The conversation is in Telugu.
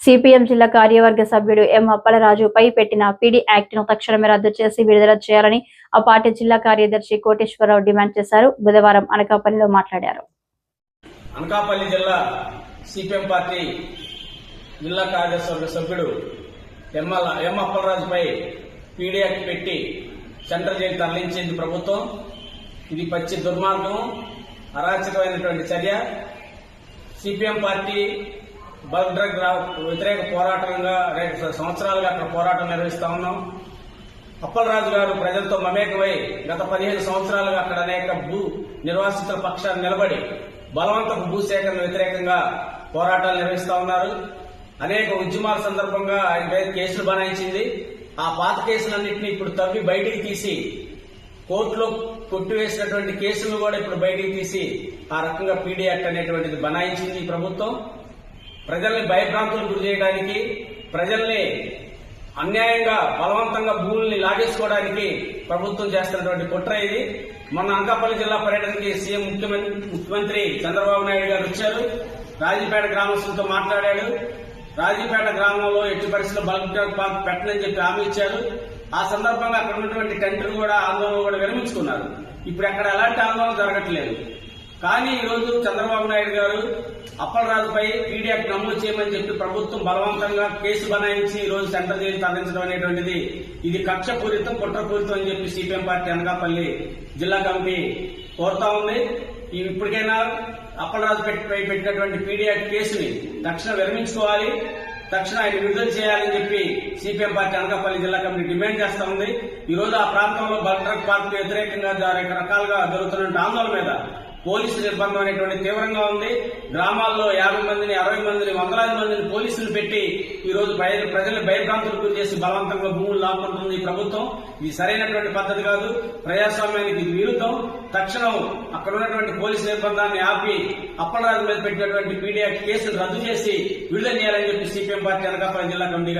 సిపిఎం జిల్లా కార్యవర్గ సభ్యుడు ఎం అప్పలరాజుపై పెట్టిన పీడీ యాక్ట్ ను తక్షణమే రద్దు చేసి విడుదల చేయాలని ఆ పార్టీ జిల్లా కార్యదర్శి కోటేశ్వరరావు డిమాండ్ చేశారు. బుధవారం అనకాపల్లిలో మాట్లాడారు. అనకాపల్లి జిల్లా సిపిఎం పార్టీ జిల్లా కార్యవర్గ సభ్యుడు ఎం అప్పలరాజుపై పీడీ యాక్ట్ పెట్టి సెంట్రల్ జైలు తరలించింది ప్రభుత్వం. ఇది పచ్చి దుర్మార్గం, అరాచకమైనటువంటి చర్య. సిపిఎం పార్టీ బల్క్ డ్రగ్ వ్యతిరేక పోరాటంగా సంవత్సరాలుగా అక్కడ పోరాటం నిర్వహిస్తా ఉన్నాం. అప్పలరాజు గారు ప్రజలతో మమేకమై గత 15 సంవత్సరాలుగా అక్కడ అనేక భూ నిర్వాసితుల పక్షాన్ని నిలబడి బలవంతపు భూసేకరణ వ్యతిరేకంగా పోరాటాలు నిర్వహిస్తా ఉన్నారు. అనేక ఉద్యమాల సందర్భంగా ఆయన కేసులు బనాయించింది. ఆ పాత కేసులన్నింటినీ ఇప్పుడు తవ్వి బయటికి తీసి కోర్టులో కొట్టివేసినటువంటి కేసులను కూడా ఇప్పుడు బయటికి తీసి ఆ రకంగా పీడీ యాక్ట్ అనేటువంటిది బనాయించింది ఈ ప్రభుత్వం. ప్రజల్ని భయభ్రాంతులకు గురి చేయడానికి, ప్రజల్ని అన్యాయంగా బలవంతంగా భూముల్ని లాగేసుకోవడానికి ప్రభుత్వం చేస్తున్నటువంటి కుట్ర ఇది. మొన్న అనకాపల్లి జిల్లా పర్యటనకి సీఎం ముఖ్యమంత్రి చంద్రబాబు నాయుడు గారు వచ్చారు. రాజీపేట గ్రామస్తులతో మాట్లాడాడు. రాజీపేట గ్రామంలో ఎట్టి పరిస్థితుల్లో బల్క్ డ్రగ్ పార్క్ పెట్టనని చెప్పి హామీ ఇచ్చారు. ఆ సందర్భంగా అక్కడ ఉన్నటువంటి టెంట్లు కూడా ఆందోళన కూడా విరమించుకున్నారు. ఇప్పుడు అక్కడ ఎలాంటి ఆందోళన జరగట్లేదు. కానీ ఈ రోజు చంద్రబాబు నాయుడు గారు అప్పలరాజుపై పీడీ యాక్ట్ నమోదు చేయమని చెప్పి ప్రభుత్వం బలవంతంగా కేసు బనాయించి ఈ రోజు సెంట్రల్ జైలు తరలించడం అనేటువంటిది ఇది కక్షపూరితం, కుట్రపూరితం అని చెప్పి సిపిఎం పార్టీ అనకాపల్లి జిల్లా కమిటీ కోరుతా ఉంది. ఇప్పటికైనా అప్పలరాజు పెట్టినటువంటి పీడీ యాక్ట్ కేసుని తక్షణం విరమించుకోవాలి, తక్షణం ఆయన విడుదల చేయాలని చెప్పి సిపిఎం పార్టీ అనకాపల్లి జిల్లా కమిటీ డిమాండ్ చేస్తా ఉంది. ఈ రోజు ఆ ప్రాంతంలో బల్క్ డ్రగ్ పార్క్ వ్యతిరేకంగా రకరకాలుగా జరుగుతున్న ఆందోళన మీద పోలీసు నిర్బంధం అనేటువంటి తీవ్రంగా ఉంది. గ్రామాల్లో 50 మందిని, 60 మందిని, వందలాది మందిని పోలీసులు పెట్టి ఈ రోజు ప్రజలు భయభ్రాంతులకు గురి చేసి బలవంతంగా భూములు లాక్కుంటుంది ఈ ప్రభుత్వం. ఇది సరైనటువంటి పద్ధతి కాదు, ప్రజాస్వామ్యానికి ఇది విరుద్ధం. తక్షణం అక్కడ ఉన్నటువంటి పోలీసు నిర్బంధాన్ని ఆపి అప్పలరాజు మీద పెట్టినటువంటి పీడీ యాక్ట్ కేసును రద్దు చేసి విడుదల చేయాలని చెప్పి సిపిఎం పార్టీ అనకాపల్లి జిల్లా కమిటీ